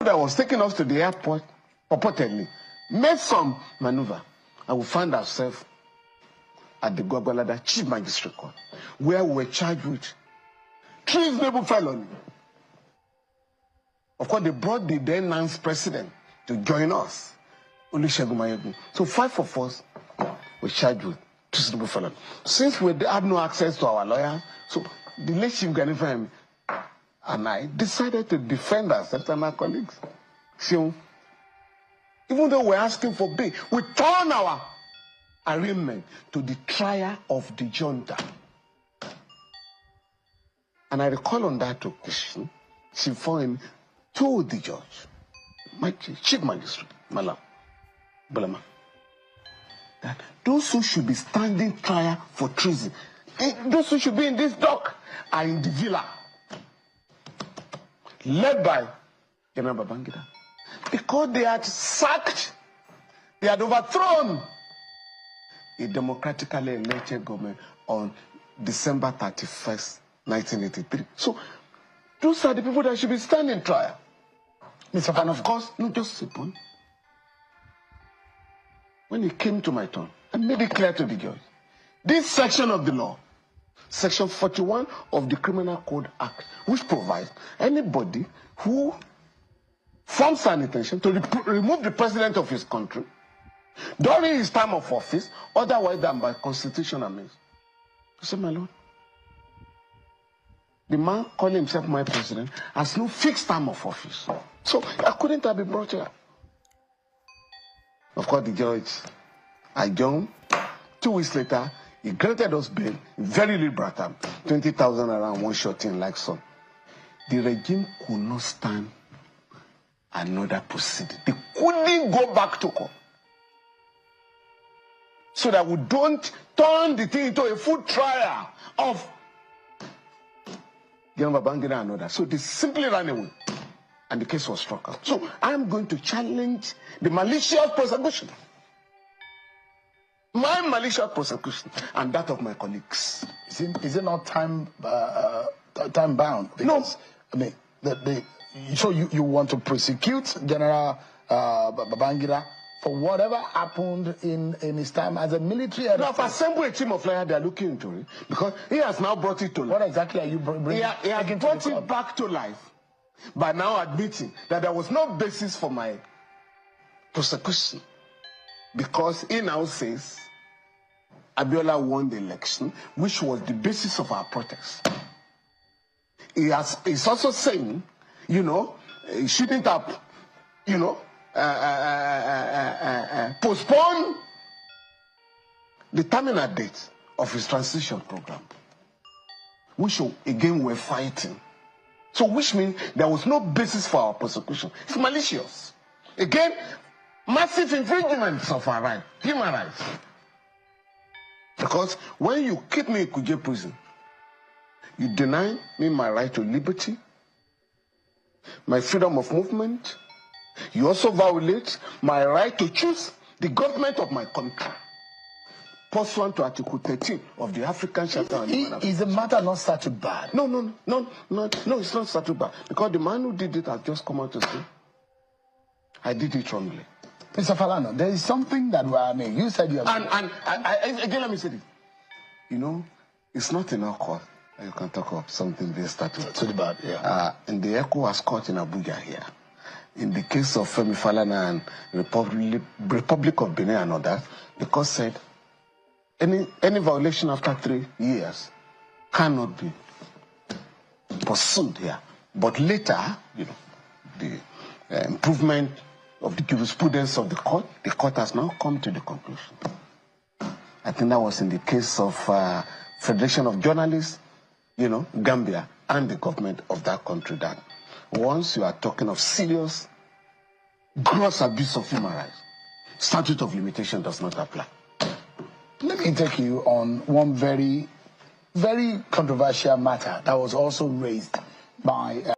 that was taking us to the airport purportedly made some maneuver, and we found ourselves at the Gwagwalada Chief Magistrate Court, where we were charged with treasonable felony. Of course, they brought the then announced president to join us, Olusegun Mayegun. So 5 of us were charged with treasonable felony. Since we had no access to our lawyers, so the late Chief Ganifa and I decided to defend ourselves and our colleagues. So, even though we're asking for bail, we turn our arraignment to the trial of the junta. And I recall on that occasion, Chief Foreign told the judge, my chief magistrate, Malam Bulama, that those who should be standing trial for treason, those who should be in this dock, are in the villa, led by Gen.Babagi, because they had sacked, they had overthrown a democratically elected government on December 31st, 1983. So, those are the people that should be standing trial. Mr. Falana, of course, not just simple. When it came to my turn, I made it clear to the judge. This section of the law, Section 41 of the Criminal Code Act, which provides anybody who forms an intention to remove the president of his country during his term of office, otherwise than by constitutional means. I said, my lord, the man calling himself my president has no fixed term of office. So I couldn't have been brought here. Of course, the judge adjourned. 2 weeks later, he granted us bail, very liberal term, 20,000 around one shot in like so. The regime could not stand another proceeding. They couldn't go back to court. So that we don't turn the thing into a full trial of Gen.Babagi and another. So they simply ran away. And the case was struck out. So I'm going to challenge the malicious prosecution. My malicious prosecution and that of my colleagues. Is it not time bound? Because, no. I mean, so you want to prosecute General Babangida for whatever happened in his time as a military editor? Now, I've assembled a team of lawyers, they are looking into it, because he has now brought it to life. What exactly are you bringing? He has brought it back to life by now admitting that there was no basis for my prosecution, because he now says Abiola won the election, which was the basis of our protest. He's also saying, you know, he shouldn't have, you know, postpone the terminal date of his transition program, which again we're fighting. So which means there was no basis for our prosecution. It's malicious. Again, massive infringements of our rights, human rights. Because when you keep me in Kuje prison, you deny me my right to liberty, my freedom of movement. You also violate my right to choose the government of my country, pursuant to Article 13 of the African Charter. Is the matter not settled bad? No, it's not settled bad. Because the man who did it has just come out to say, I did it wrongly. Mr. Falana, there is something that you said you have... And again, let me say this. You know, it's not in our court. You can talk of something very started. To the bad, yeah. In the ECOWAS court in Abuja here, in the case of Femi Falana and Republic of Benin and others, the court said any violation after 3 years cannot be pursued here. But later, you know, the improvement of the jurisprudence of the court has now come to the conclusion. I think that was in the case of Federation of Journalists, you know, Gambia, and the government of that country, that once you are talking of serious, gross abuse of human rights, statute of limitation does not apply. Let me take you on one very, very controversial matter that was also raised by...